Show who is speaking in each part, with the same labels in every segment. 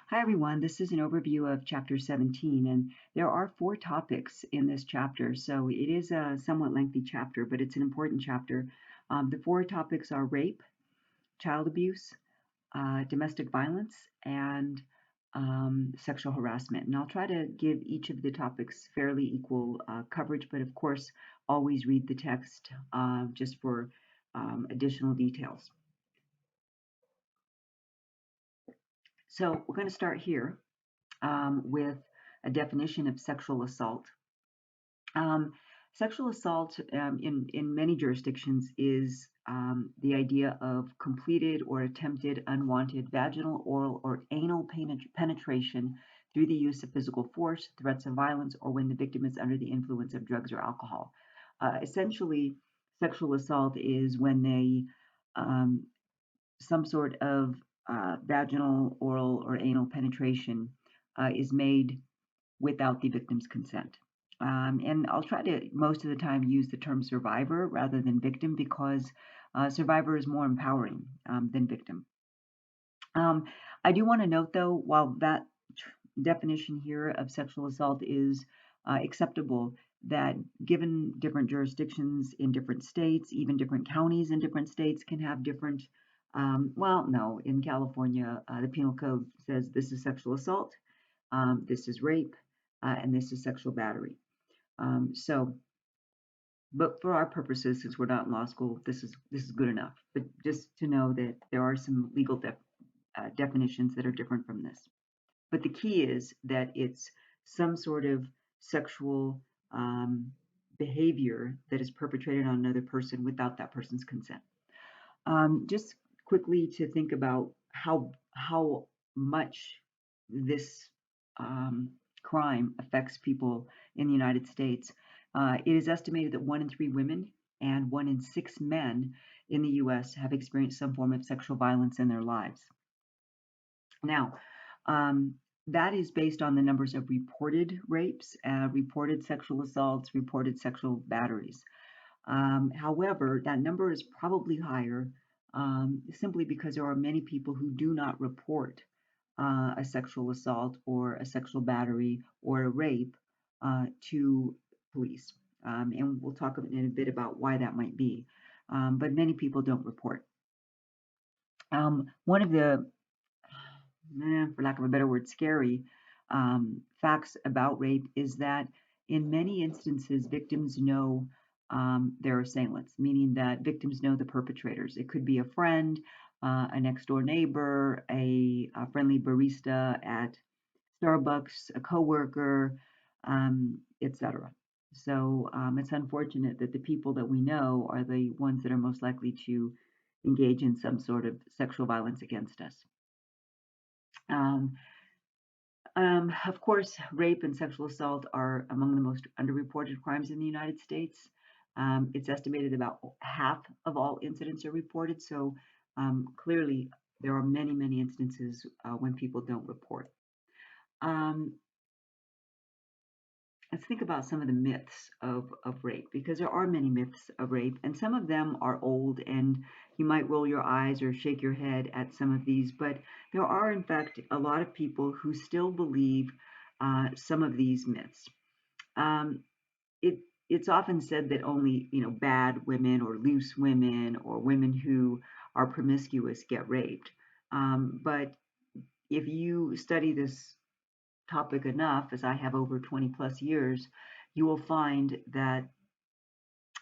Speaker 1: Hi, everyone. This is an overview of Chapter 17, and there are 4 topics in this chapter. So it is a somewhat lengthy chapter, but it's an important chapter. The 4 topics are rape, child abuse, domestic violence, and sexual harassment. And I'll try to give each of the topics fairly equal coverage, but of course, always read the text just for additional details. So we're going to start here with a definition of sexual assault. Um, Sexual assault in many jurisdictions is the idea of completed or attempted unwanted vaginal, oral, or anal penetration through the use of physical force, threats of violence, or when the victim is under the influence of drugs or alcohol. Essentially, sexual assault is when um, some sort of vaginal, oral, or anal penetration is made without the victim's consent. And I'll try to most of the time use the term survivor rather than victim because survivor is more empowering than victim. Um, I do want to note though, while that definition here of sexual assault is acceptable, that given different jurisdictions in different states, even different counties in different states can have different. Well, no, in California, the penal code says this is sexual assault, this is rape, and this is sexual battery. So, but for our purposes, since we're not in law school, this is good enough. But just to know that there are some legal definitions that are different from this. But the key is that it's some sort of sexual behavior that is perpetrated on another person without that person's consent. Just quickly to think about how much this um, crime affects people in the United States. It is estimated that 1 in 3 women and 1 in 6 men in the U.S. have experienced some form of sexual violence in their lives. Now, um, that is based on the numbers of reported rapes, reported sexual assaults, reported sexual batteries. However, that number is probably higher simply because there are many people who do not report a sexual assault or a sexual battery or a rape to police. And we'll talk in a bit about why that might be. But many people don't report. One of the, for lack of a better word, scary facts about rape is that in many instances, victims know their assailants, meaning that victims know the perpetrators. It could be a friend, a next door neighbor, a friendly barista at Starbucks, a coworker, etc. So it's unfortunate that the people that we know are the ones that are most likely to engage in some sort of sexual violence against us. Um, of course, rape and sexual assault are among the most underreported crimes in the United States. It's estimated about half of all incidents are reported. So clearly, there are many, many instances when people don't report. Um, let's think about some of the myths of rape, because there are many myths of rape, and some of them are old, and you might roll your eyes or shake your head at some of these, but there are, in fact, a lot of people who still believe some of these myths. Um, it, it's often said that only, bad women or loose women or women who are promiscuous get raped. But if you study this topic enough, as I have over 20 plus years, you will find that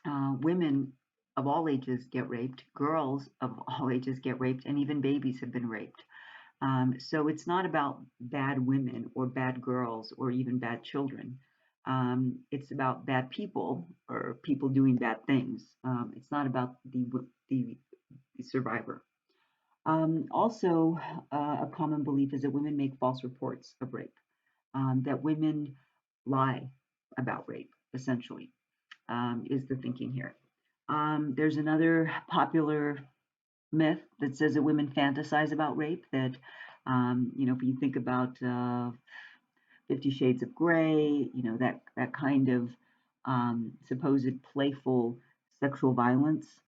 Speaker 1: women of all ages get raped, girls of all ages get raped, and even babies have been raped. So it's not about bad women or bad girls or even bad children. It's about bad people or people doing bad things. It's not about the survivor. Also, a common belief is that women make false reports of rape, that women lie about rape, essentially, is the thinking here. There's another popular myth that says that women fantasize about rape, that, if you think about 50 Shades of Grey, that kind of supposed playful sexual violence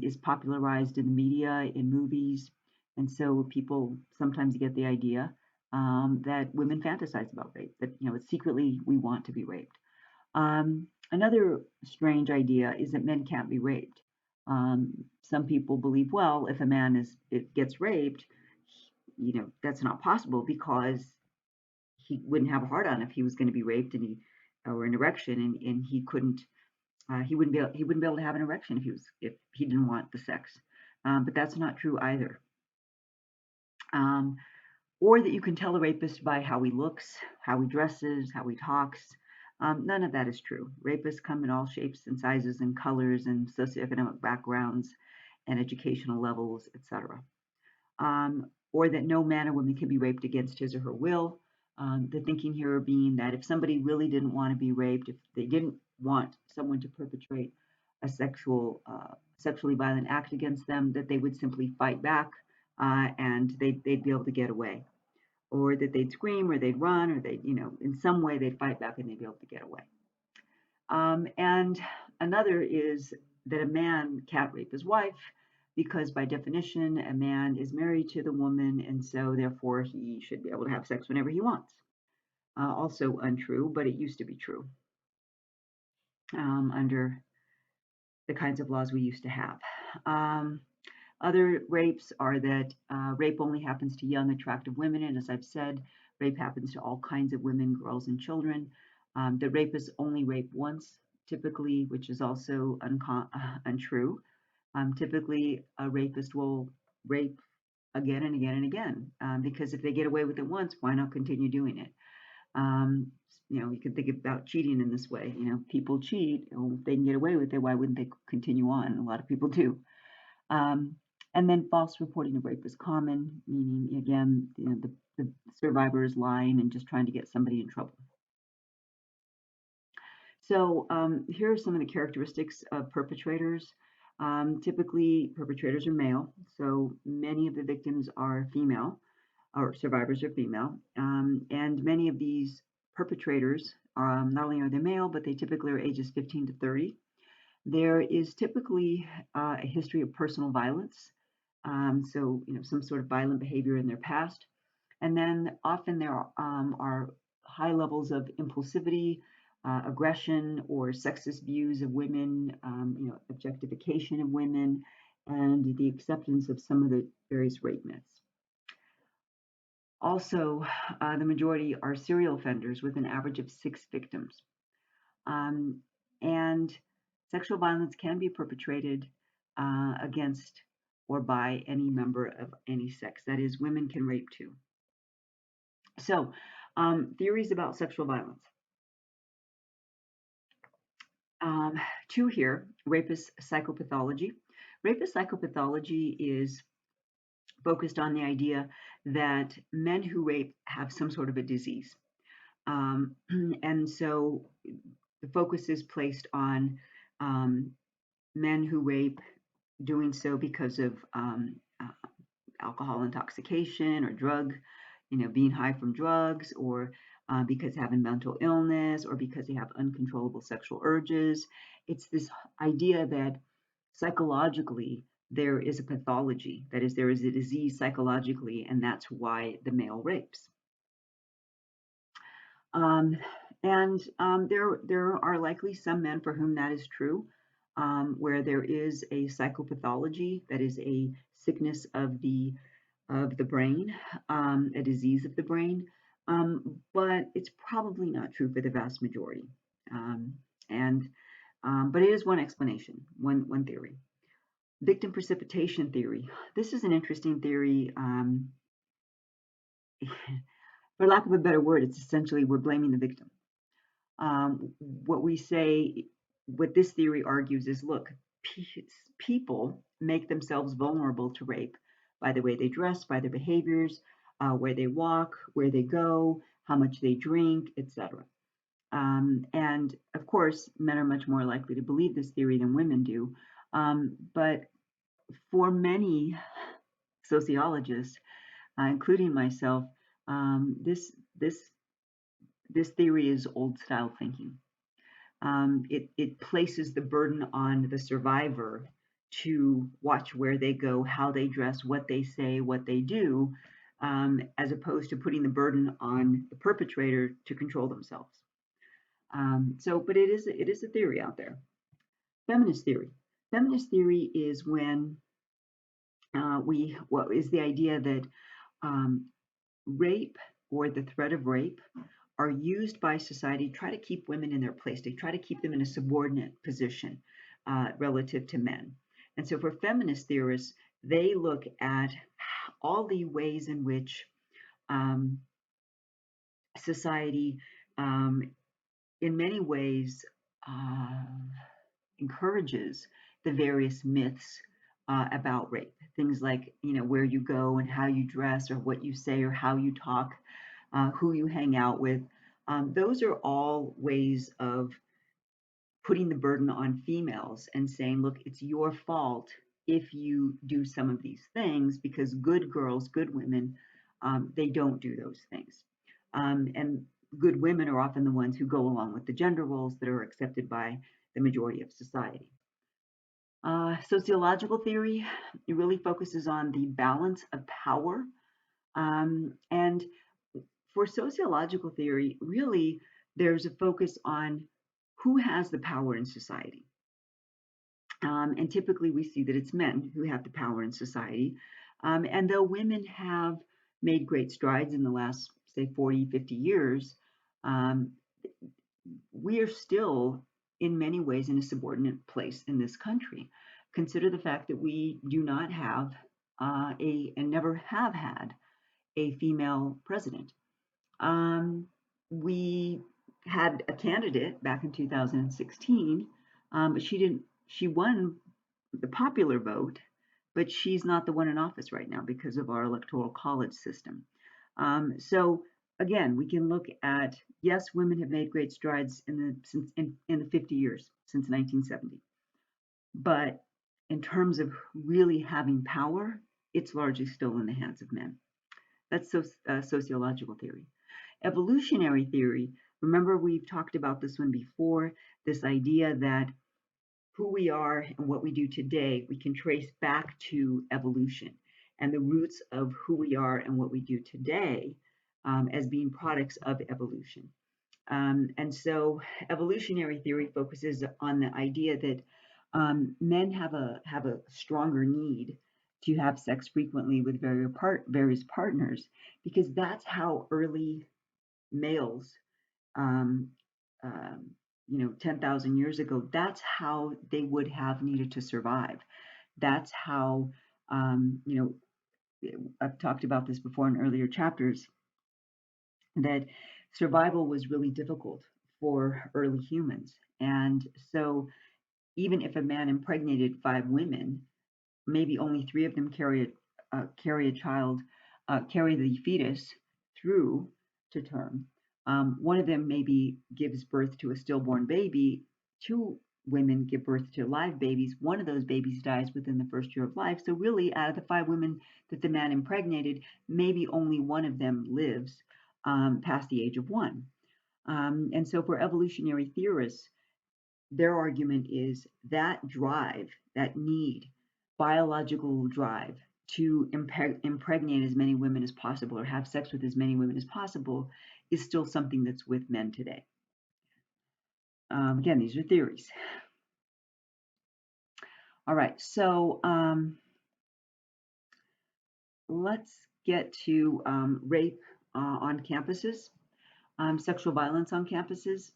Speaker 1: is popularized in the media, in movies. And so people sometimes get the idea that women fantasize about rape, that, secretly we want to be raped. Another strange idea is that men can't be raped. Some people believe, well, if a man it gets raped, that's not possible because he wouldn't have a heart on if he was going to be raped or an erection, and he wouldn't be able to have an erection if he didn't want the sex. But that's not true either. Um, or that you can tell a rapist by how he looks, how he dresses, how he talks. None of that is true. Rapists come in all shapes and sizes and colors and socioeconomic backgrounds and educational levels, etc. Or that no man or woman can be raped against his or her will. The thinking here being that if somebody really didn't want to be raped, if they didn't want someone to perpetrate a sexually violent act against them, that they would simply fight back and they'd be able to get away, or that they'd scream or they'd run or in some way they'd fight back and they'd be able to get away. And another is that a man can't rape his wife because by definition, a man is married to the woman and so therefore he should be able to have sex whenever he wants. Also untrue, but it used to be true under the kinds of laws we used to have. Other rapes are that rape only happens to young, attractive women, and as I've said, rape happens to all kinds of women, girls, and children. The rapists only rape once, typically, which is also untrue. Typically, a rapist will rape again and again and again because if they get away with it once, why not continue doing it? You can think about cheating in this way. People cheat. If they can get away with it, why wouldn't they continue on? A lot of people do. And then false reporting of rape is common, meaning, again, the survivor is lying and just trying to get somebody in trouble. So here are some of the characteristics of perpetrators. Typically, perpetrators are male, so many of the victims are female, or survivors are female, and many of these perpetrators, not only are they male, but they typically are ages 15 to 30. There is typically a history of personal violence, so some sort of violent behavior in their past, and then often there are high levels of impulsivity, aggression, or sexist views of women, objectification of women, and the acceptance of some of the various rape myths. Also, the majority are serial offenders with an average of 6 victims. And sexual violence can be perpetrated against or by any member of any sex. That is, women can rape too. So, theories about sexual violence. 2 here, rapist psychopathology. Rapist psychopathology is focused on the idea that men who rape have some sort of a disease. And so the focus is placed on men who rape doing so because of alcohol intoxication or being high from drugs, or because having mental illness, or because they have uncontrollable sexual urges. It's this idea that psychologically there is a pathology, that is, there is a disease psychologically, and that's why the male rapes. There are likely some men for whom that is true, where there is a psychopathology, that is a sickness of the brain, a disease of the brain, but it's probably not true for the vast majority. But it is one explanation, one theory. Victim precipitation theory. This is an interesting theory. For lack of a better word, it's essentially we're blaming the victim. What this theory argues is, look, people make themselves vulnerable to rape by the way they dress, by their behaviors, where they walk, where they go, how much they drink, etc. And of course, men are much more likely to believe this theory than women do. But for many sociologists, including myself, this theory is old style thinking. It places the burden on the survivor to watch where they go, how they dress, what they say, what they do, as opposed to putting the burden on the perpetrator to control themselves. But it is a theory out there. Feminist theory. Feminist theory is when what is the idea that um, rape or the threat of rape are used by society to try to keep women in their place. They try to keep them in a subordinate position relative to men. And so for feminist theorists, they look at all the ways in which um, society, um, in many ways, uh, encourages the various myths about rape. Things like, where you go and how you dress, or what you say, or how you talk, who you hang out with. Those are all ways of putting the burden on females and saying, look, it's your fault if you do some of these things, because good girls, good women, they don't do those things. And good women are often the ones who go along with the gender roles that are accepted by the majority of society. Sociological theory, it really focuses on the balance of power. And for sociological theory, really, there's a focus on who has the power in society. And typically we see that it's men who have the power in society. And though women have made great strides in the last, say, 40, 50 years, um, we are still, in many ways, in a subordinate place in this country. Consider the fact that we do not have and never have had a female president. We had a candidate back in 2016, but she won the popular vote, but she's not the one in office right now because of our electoral college system. So again, we can look at, yes, women have made great strides in the 50 years since 1970, but in terms of really having power, it's largely still in the hands of men. That's sociological theory. Evolutionary theory, remember we've talked about this one before, this idea that who we are and what we do today, we can trace back to evolution and the roots of who we are and what we do today as being products of evolution. And so evolutionary theory focuses on the idea that men have a stronger need to have sex frequently with various partners, because that's how early males, um, 10,000 years ago, that's how they would have needed to survive. That's how, I've talked about this before in earlier chapters, that survival was really difficult for early humans. And so even if a man impregnated 5 women, maybe only 3 of them carry a child, carry the fetus through to term. One of them maybe gives birth to a stillborn baby. 2 women give birth to live babies. One of those babies dies within the first year of life. So really, out of the 5 women that the man impregnated, maybe only one of them lives past the age of 1. And so for evolutionary theorists, their argument is that drive, that need, biological drive to impregnate as many women as possible or have sex with as many women as possible is still something that's with men today. Again, these are theories. All right, so let's get to rape on campuses, sexual violence on campuses.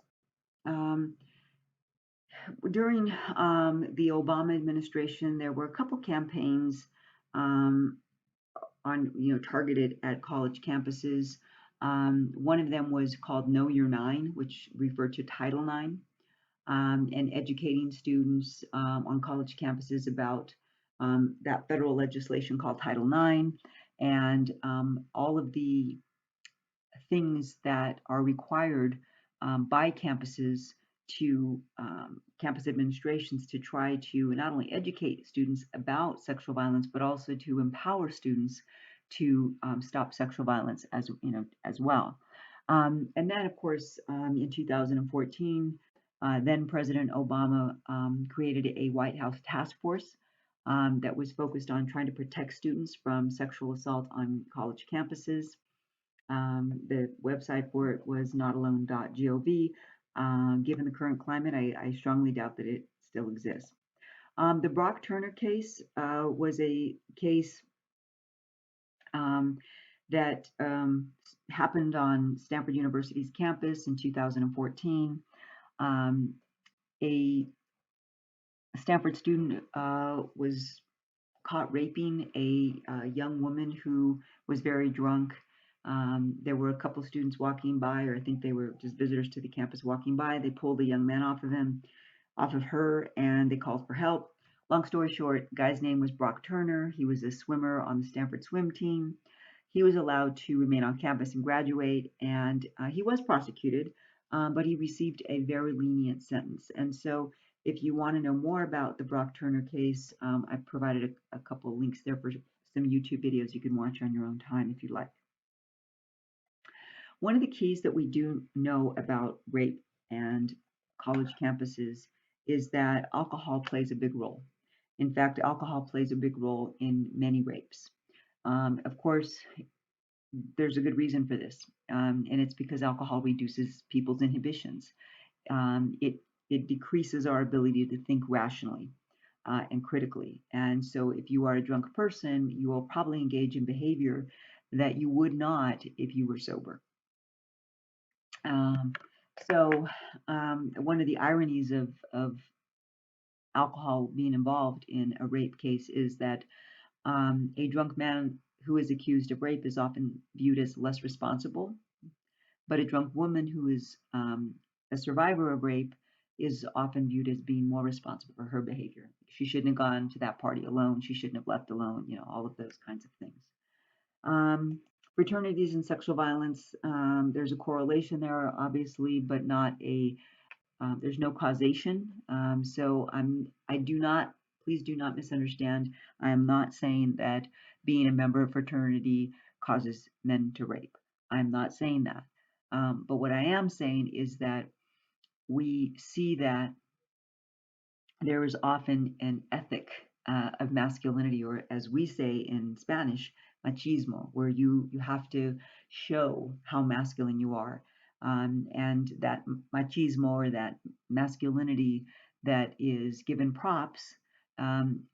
Speaker 1: During the Obama administration, there were a couple campaigns targeted at college campuses. One of them was called Know Your Nine, which referred to Title IX, and educating students on college campuses about that federal legislation called Title IX, and all of the things that are required by campuses to campus administrations to try to not only educate students about sexual violence, but also to empower students to stop sexual violence as well. And then, of course, in 2014, then President Obama created a White House task force that was focused on trying to protect students from sexual assault on college campuses. The website for it was notalone.gov. Given the current climate, I strongly doubt that it still exists. The Brock Turner case was a case um, that happened on Stanford University's campus in 2014. Um, a Stanford student was caught raping a young woman who was very drunk. There were a couple of students walking by, or I think they were just visitors to the campus walking by. They pulled the young man off of her, and they called for help. Long story short, guy's name was Brock Turner. He was a swimmer on the Stanford swim team. He was allowed to remain on campus and graduate, and he was prosecuted, but he received a very lenient sentence. And so, if you want to know more about the Brock Turner case, I've provided a couple of links there for some YouTube videos you can watch on your own time if you like. One of the keys that we do know about rape and college campuses is that alcohol plays a big role. In fact, alcohol plays a big role in many rapes. Of course, there's a good reason for this, and it's because alcohol reduces people's inhibitions. It decreases our ability to think rationally and critically. And so, if you are a drunk person, you will probably engage in behavior that you would not if you were sober. Um, so, one of the ironies of alcohol being involved in a rape case is that a drunk man who is accused of rape is often viewed as less responsible, but a drunk woman who is a survivor of rape is often viewed as being more responsible for her behavior. She shouldn't have gone to that party alone. She shouldn't have left alone, all of those kinds of things. Um, Fraternities and sexual violence, there's a correlation there, obviously, but not there's no causation. Please do not misunderstand. I am not saying that being a member of fraternity causes men to rape. I'm not saying that. But what I am saying is that we see that there is often an ethic of masculinity, or as we say in Spanish, machismo, where you have to show how masculine you are. And that machismo, or that masculinity that is given props,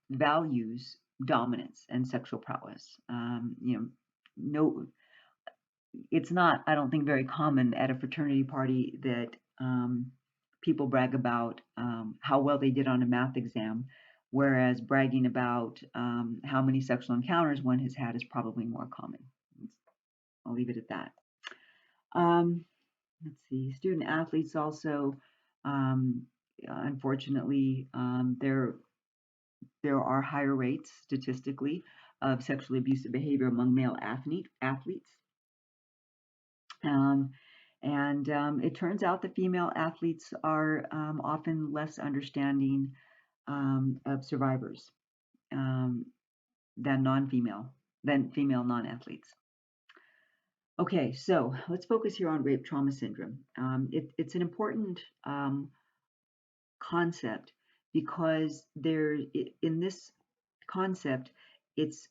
Speaker 1: values dominance and sexual prowess. No, it's not, I don't think, very common at a fraternity party that people brag about how well they did on a math exam, whereas bragging about how many sexual encounters one has had is probably more common. I'll leave it at that. Um, let's see, student athletes also, unfortunately, there are higher rates statistically of sexually abusive behavior among male athletes. Um, and it turns out that female athletes are often less understanding of survivors um, than female non-athletes. Okay, so let's focus here on rape trauma syndrome. It's an important concept because in this concept, it's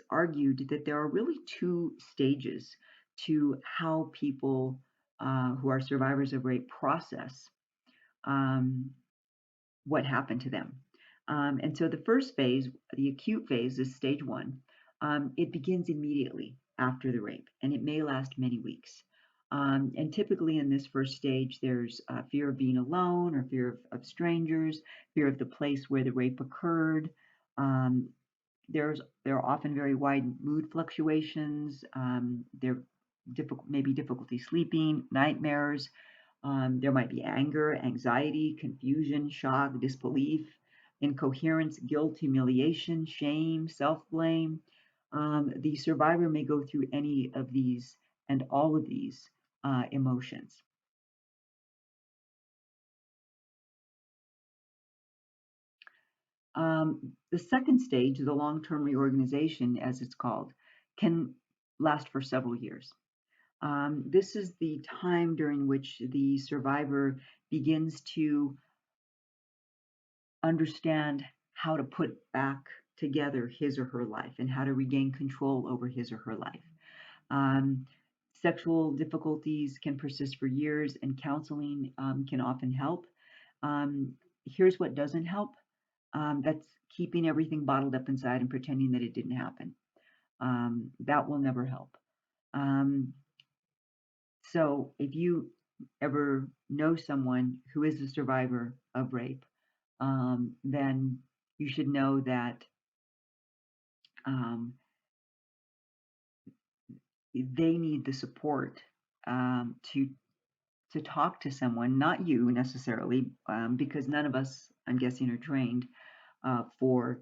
Speaker 1: argued that there are really two stages to how people who are survivors of rape process um, what happened to them. And so the first phase, the acute phase, is stage one. It begins immediately after the rape, and it may last many weeks. And typically in this first stage, there's fear of being alone, or fear of strangers, fear of the place where the rape occurred. Um, there are often very wide mood fluctuations. There maybe difficulty sleeping, nightmares. There might be anger, anxiety, confusion, shock, disbelief, incoherence, guilt, humiliation, shame, self-blame. The survivor may go through any of these and all of these emotions. The second stage, the long-term reorganization, as it's called, can last for several years. This is the time during which the survivor begins to understand how to put back together his or her life and how to regain control over his or her life. Um, Sexual difficulties can persist for years, and counseling can often help. Um, Here's what doesn't help. That's keeping everything bottled up inside and pretending that it didn't happen. That will never help. Um, so if you ever know someone who is a survivor of rape, then you should know that um, they need the support to talk to someone, not you necessarily, because none of us, I'm guessing, are trained for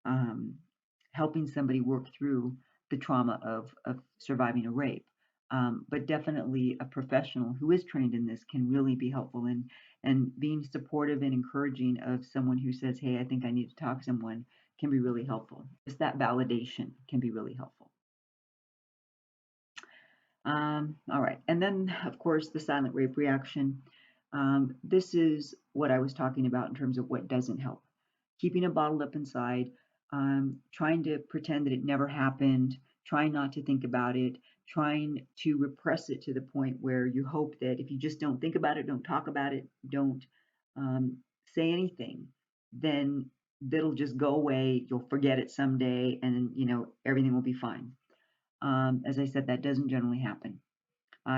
Speaker 1: um, helping somebody work through the trauma of surviving a rape. But definitely a professional who is trained in this can really be helpful in and being supportive and encouraging of someone who says, hey, I think I need to talk to someone can be really helpful. Just that validation can be really helpful. All right. And then, of course, the silent rape reaction. This is what I was talking about in terms of what doesn't help. Keeping it bottled up inside, trying to pretend that it never happened, trying not to think about it, trying to repress it to the point where you hope that if you just don't think about it, don't talk about it, don't um, say anything, then that'll just go away. You'll forget it someday, and everything will be fine. As I said, that doesn't generally happen.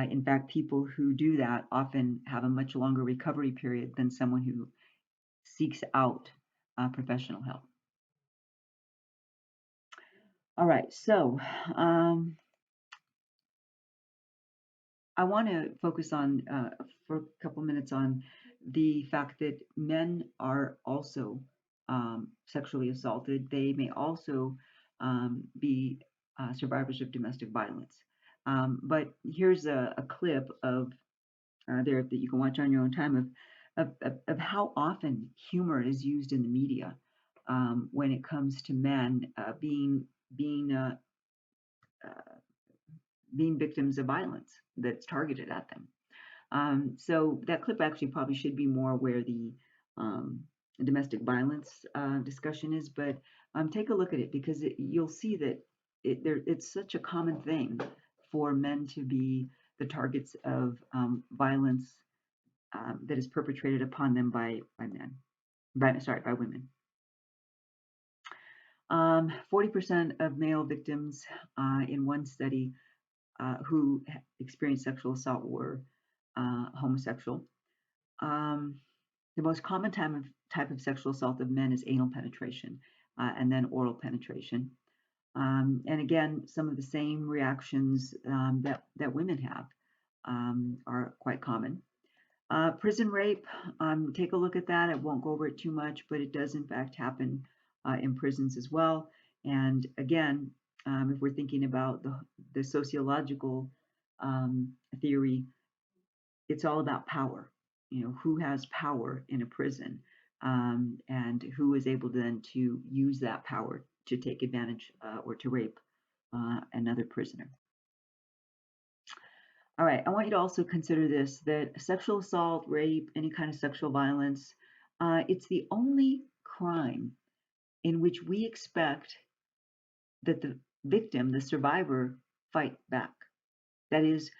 Speaker 1: In fact, people who do that often have a much longer recovery period than someone who seeks out professional help. All right, so I want to focus on for a couple minutes on the fact that men are also sexually assaulted. They may also be survivors of domestic violence. But here's a clip of there that you can watch on your own time of how often humor is used in the media when it comes to men being uh, uh, being victims of violence that's targeted at them. So that clip actually probably should be more where the um, domestic violence discussion is, but take a look at it because you'll see that it's such a common thing for men to be the targets of violence that is perpetrated upon them by men, by women. 40% of male victims in one study who experienced sexual assault were homosexual. Um, the most common type of sexual assault of men is anal penetration and then oral penetration. And again, some of the same reactions that women have are quite common. Prison rape, take a look at that. I won't go over it too much, but it does in fact happen in prisons as well. And again, if we're thinking about the sociological theory, it's all about power. Who has power in a prison, and who is able then to use that power to take advantage or to rape another prisoner. All right, I want you to also consider this, that sexual assault, rape, any kind of sexual violence, it's the only crime in which we expect that the victim, the survivor, fight back. That is,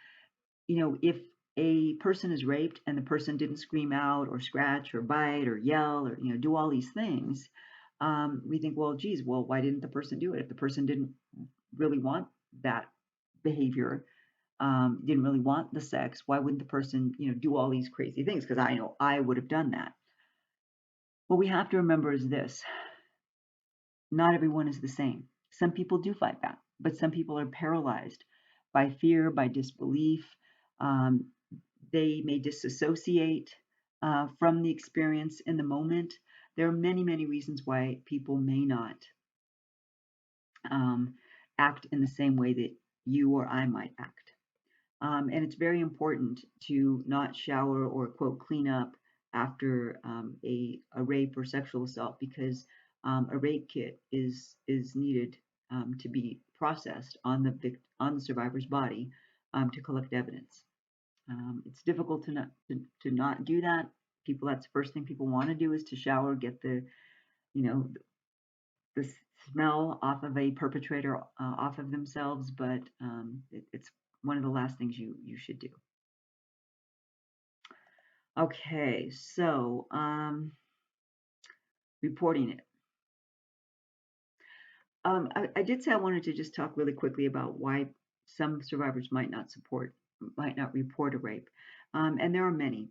Speaker 1: if a person is raped and the person didn't scream out or scratch or bite or yell or, do all these things, we think, well, geez, well, why didn't the person do it? If the person didn't really want that behavior, didn't really want the sex, why wouldn't the person, do all these crazy things? Because I know I would have done that. What we have to remember is this: not everyone is the same. Some people do fight back, but some people are paralyzed by fear, by disbelief. Um, they may disassociate from the experience in the moment. There are many, many reasons why people may not um, act in the same way that you or I might act. And it's very important to not shower or, quote, clean up after a rape or sexual assault, because a rape kit is needed to be processed on the survivor's body to collect evidence. It's difficult to not do that. That's the first thing people want to do is to shower, get the you know, the smell off of a perpetrator off of themselves, but it's one of the last things you should do. Okay, so reporting it. I did say I wanted to just talk really quickly about why some survivors might not report a rape. And there are many,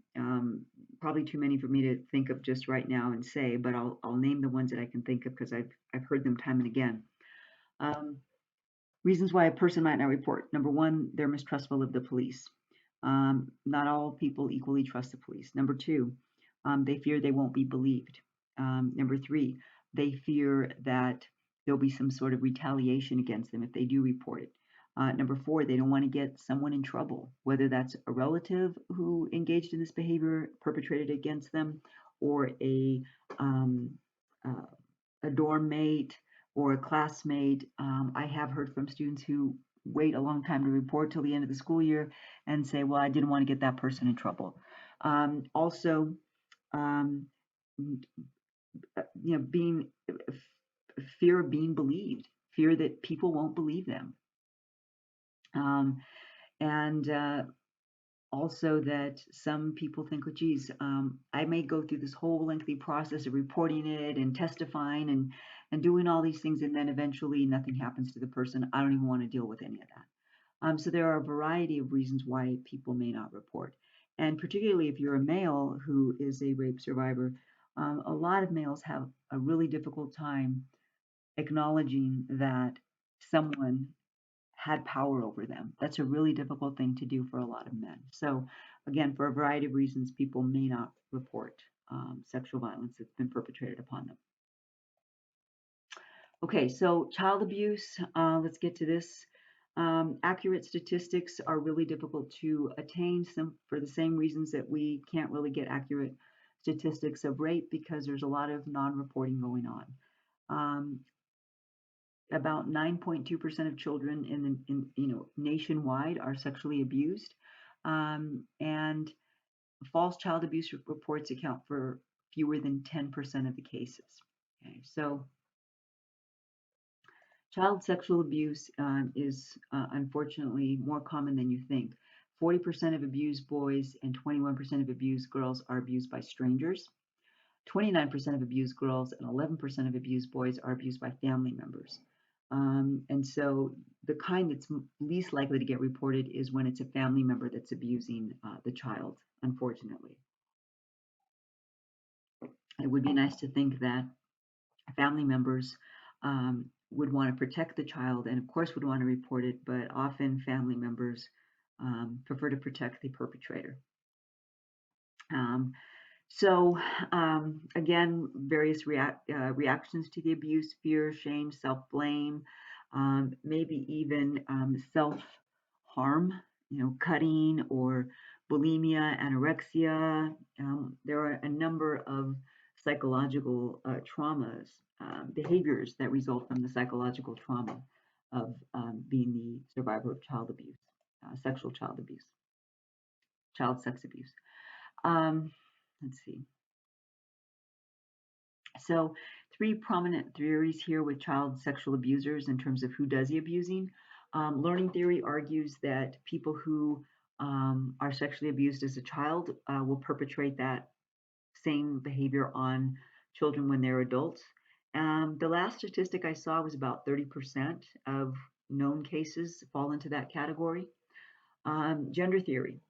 Speaker 1: probably too many for me to think of just right now and say, but I'll name the ones that I can think of because I've heard them time and again. Um, Reasons why a person might not report. Number one, they're mistrustful of the police. Not all people equally trust the police. Number two, they fear they won't be believed. Number three, they fear that there'll be some sort of retaliation against them if they do report it. Number four, they don't want to get someone in trouble, whether that's a relative who engaged in this behavior perpetrated against them, or um, uh, a dorm mate or a classmate. I have heard from students who wait a long time to report till the end of the school year and say, well, I didn't want to get that person in trouble. Also, um, being fear of being believed, fear that people won't believe them. And Also that some people think, oh, geez, I may go through this whole lengthy process of reporting it and testifying and doing all these things, and then eventually nothing happens to the person. I don't even want to deal with any of that. So there are a variety of reasons why people may not report. And particularly if you're a male who is a rape survivor, a lot of males have a really difficult time acknowledging that someone had power over them. That's a really difficult thing to do for a lot of men. So, again, for a variety of reasons, people may not report sexual violence that's been perpetrated upon them. Okay, so child abuse, let's get to this. Accurate statistics are really difficult to attain for the same reasons that we can't really get accurate statistics of rape because there's a lot of non-reporting going on. About 9.2% of children nationwide are sexually abused, and false child abuse reports account for fewer than 10% of the cases. Okay, so child sexual abuse is unfortunately more common than you think. 40% of abused boys and 21% of abused girls are abused by strangers. 29% of abused girls and 11% of abused boys are abused by family members. And so the kind that's least likely to get reported is when it's a family member that's abusing the child, unfortunately. It would be nice to think that family members would want to protect the child and, of course, would want to report it, but often family members prefer to protect the perpetrator. So again, various reactions to the abuse: fear, shame, self-blame, maybe even self-harm, cutting or bulimia, anorexia. There are a number of psychological traumas, behaviors that result from the psychological trauma of being the survivor of child abuse, sexual child abuse, child sex abuse. Let's see. So, three prominent theories here with child sexual abusers in terms of who does the abusing. Learning theory argues that people who are sexually abused as a child will perpetrate that same behavior on children when they're adults. The last statistic I saw was about 30% of known cases fall into that category. Gender theory.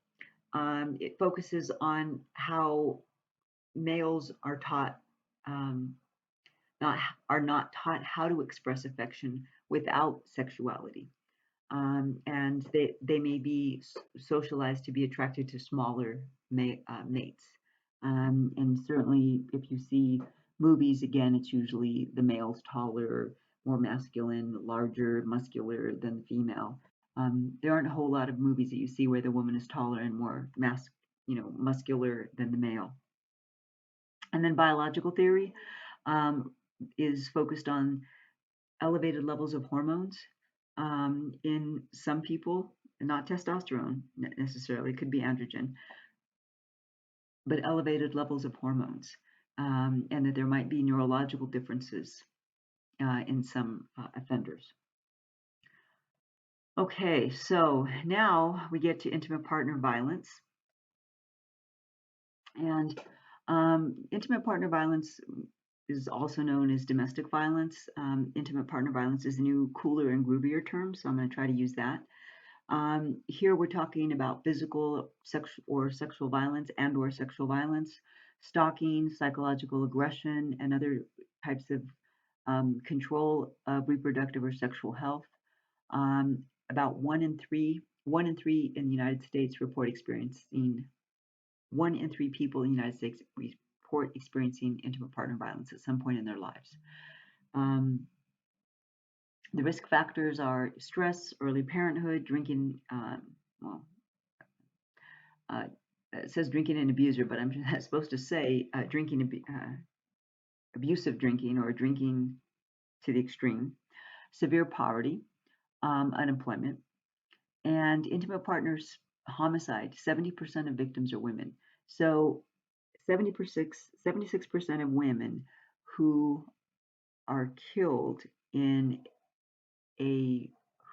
Speaker 1: It focuses on how males are taught not are not taught how to express affection without sexuality, and they may be socialized to be attracted to smaller mates. And certainly, if you see movies, again, it's usually the male's taller, more masculine, larger, muscular than the female. There aren't a whole lot of movies that you see where the woman is taller and more muscular than the male. And then biological theory is focused on elevated levels of hormones in some people, not testosterone necessarily, it could be androgen, but elevated levels of hormones. and that there might be neurological differences in some offenders. Okay, so now we get to intimate partner violence. And intimate partner violence is also known as domestic violence. Intimate partner violence is a new, cooler, and groovier term, so I'm going to try to use that. Here we're talking about physical, sexual violence and/or sexual violence, stalking, psychological aggression, and other types of control of reproductive or sexual health. About one in three in the United States report experiencing 1 in 3 people in the United States report experiencing intimate partner violence at some point in their lives. The risk factors are stress, early parenthood, drinking. It says drinking and abuser, but I'm supposed to say abusive drinking or drinking to the extreme, severe poverty, unemployment, and intimate partners homicide. 70% of victims are women. So 76% of women who are killed who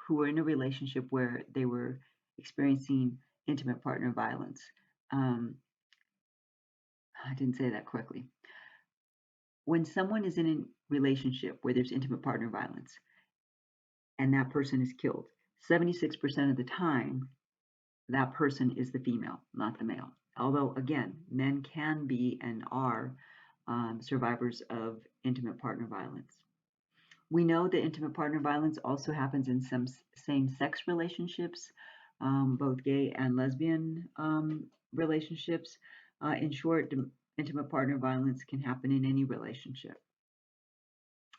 Speaker 1: were in a relationship where they were experiencing intimate partner violence. I didn't say that correctly. When someone is in a relationship where there's intimate partner violence and that person is killed, 76% of the time, that person is the female, not the male. Although, again, men can be and are survivors of intimate partner violence. We know that intimate partner violence also happens in some same-sex relationships, both gay and lesbian relationships. In short, intimate partner violence can happen in any relationship.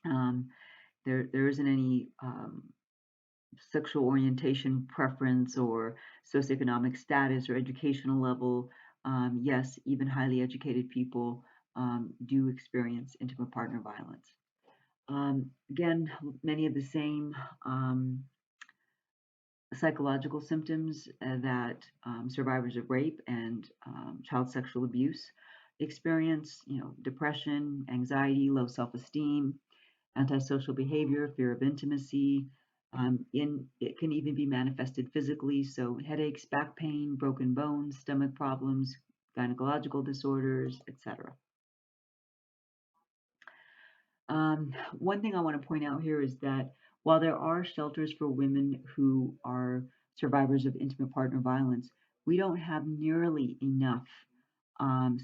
Speaker 1: There isn't any sexual orientation preference or socioeconomic status or educational level. Yes, even highly educated people do experience intimate partner violence. Again, many of the same psychological symptoms that survivors of rape and child sexual abuse experience, depression, anxiety, low self-esteem, antisocial behavior, fear of intimacy. It can even be manifested physically, so headaches, back pain, broken bones, stomach problems, gynecological disorders, etc. One thing I want to point out here is that while there are shelters for women who are survivors of intimate partner violence, we don't have nearly enough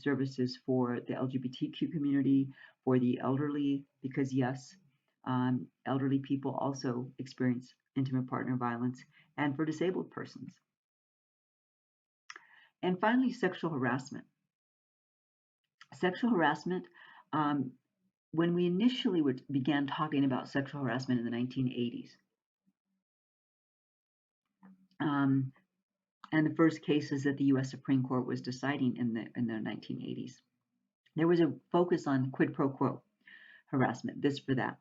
Speaker 1: services for the LGBTQ community, for the elderly, because yes, elderly people also experience intimate partner violence, and for disabled persons. And finally, sexual harassment. Sexual harassment, when we initially began talking about sexual harassment in the 1980s, and the first cases that the U.S. Supreme Court was deciding in the 1980s, there was a focus on quid pro quo harassment, this for that.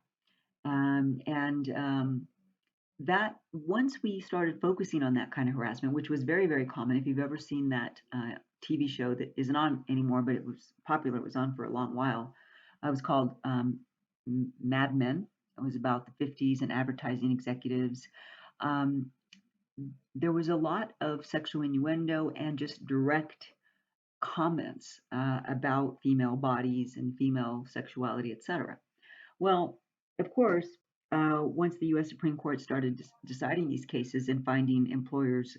Speaker 1: That once we started focusing on that kind of harassment, which was very, very common, if you've ever seen that TV show that isn't on anymore, but it was popular, it was on for a long while. It was called Mad Men. It was about the 50s and advertising executives. There was a lot of sexual innuendo and just direct comments about female bodies and female sexuality, etc. Well, of course, once the U.S. Supreme Court started deciding these cases and finding employers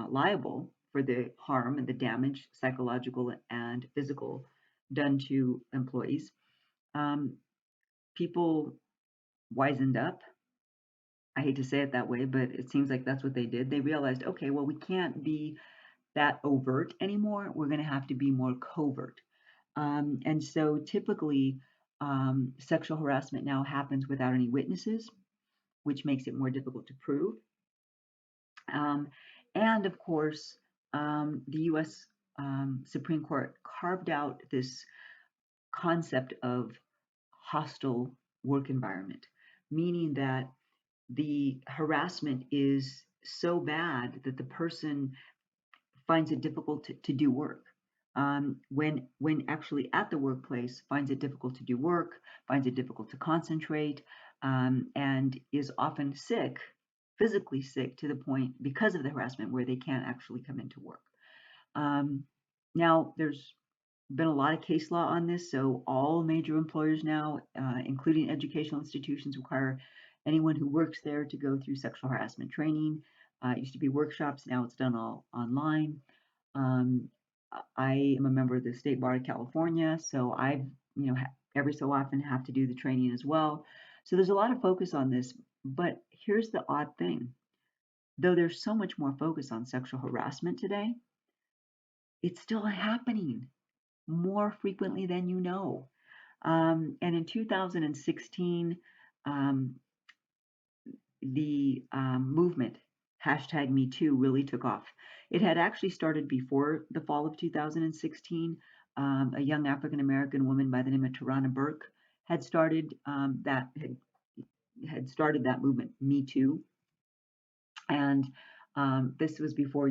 Speaker 1: liable for the harm and the damage, psychological and physical, done to employees, people wisened up. I hate to say it that way, but it seems like that's what they did. They realized, okay, well, we can't be that overt anymore. We're going to have to be more covert. And so typically, sexual harassment now happens without any witnesses, which makes it more difficult to prove. And of course, the US Supreme Court carved out this concept of hostile work environment, meaning that the harassment is so bad that the person finds it difficult to do work. when actually at the workplace finds it difficult to do work, finds it difficult to concentrate, and is often sick, physically sick to the point because of the harassment where they can't actually come into work. Um, Now, there's been a lot of case law on this, so all major employers now, including educational institutions, require anyone who works there to go through sexual harassment training. It used to be workshops, now it's done all online. Um, I am a member of the State Bar of California, so I've, every so often have to do the training as well. So there's a lot of focus on this, but here's the odd thing. Though there's so much more focus on sexual harassment today, it's still happening more frequently than you know. And in 2016, um, the movement, hashtag Me Too, really took off. It had actually started before the fall of 2016. A young African American woman by the name of Tarana Burke had started had started that movement, Me Too, and this was before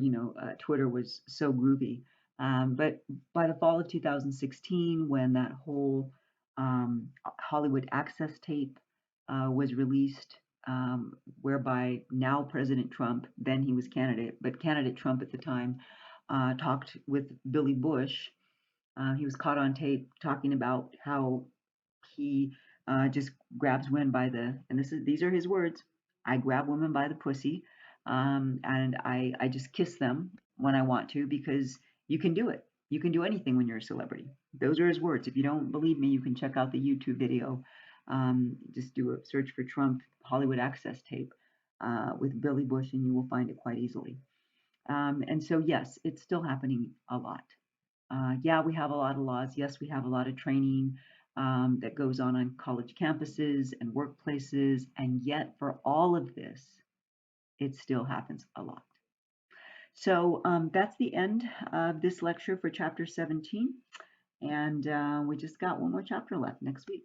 Speaker 1: Twitter was so groovy. But by the fall of 2016, when that whole Hollywood Access tape was released, whereby now President Trump, then he was candidate, but candidate Trump at the time, talked with Billy Bush. He was caught on tape talking about how he just grabs women by and these are his words. I grab women by the pussy, and I just kiss them when I want to because you can do it. You can do anything when you're a celebrity. Those are his words. If you don't believe me, you can check out the YouTube video. Just do a search for Trump Hollywood Access tape with Billy Bush, and you will find it quite easily. And so, yes, it's still happening a lot. Yeah, we have a lot of laws. Yes, we have a lot of training that goes on college campuses and workplaces. And yet, for all of this, it still happens a lot. So that's the end of this lecture for chapter 17. And we just got one more chapter left next week.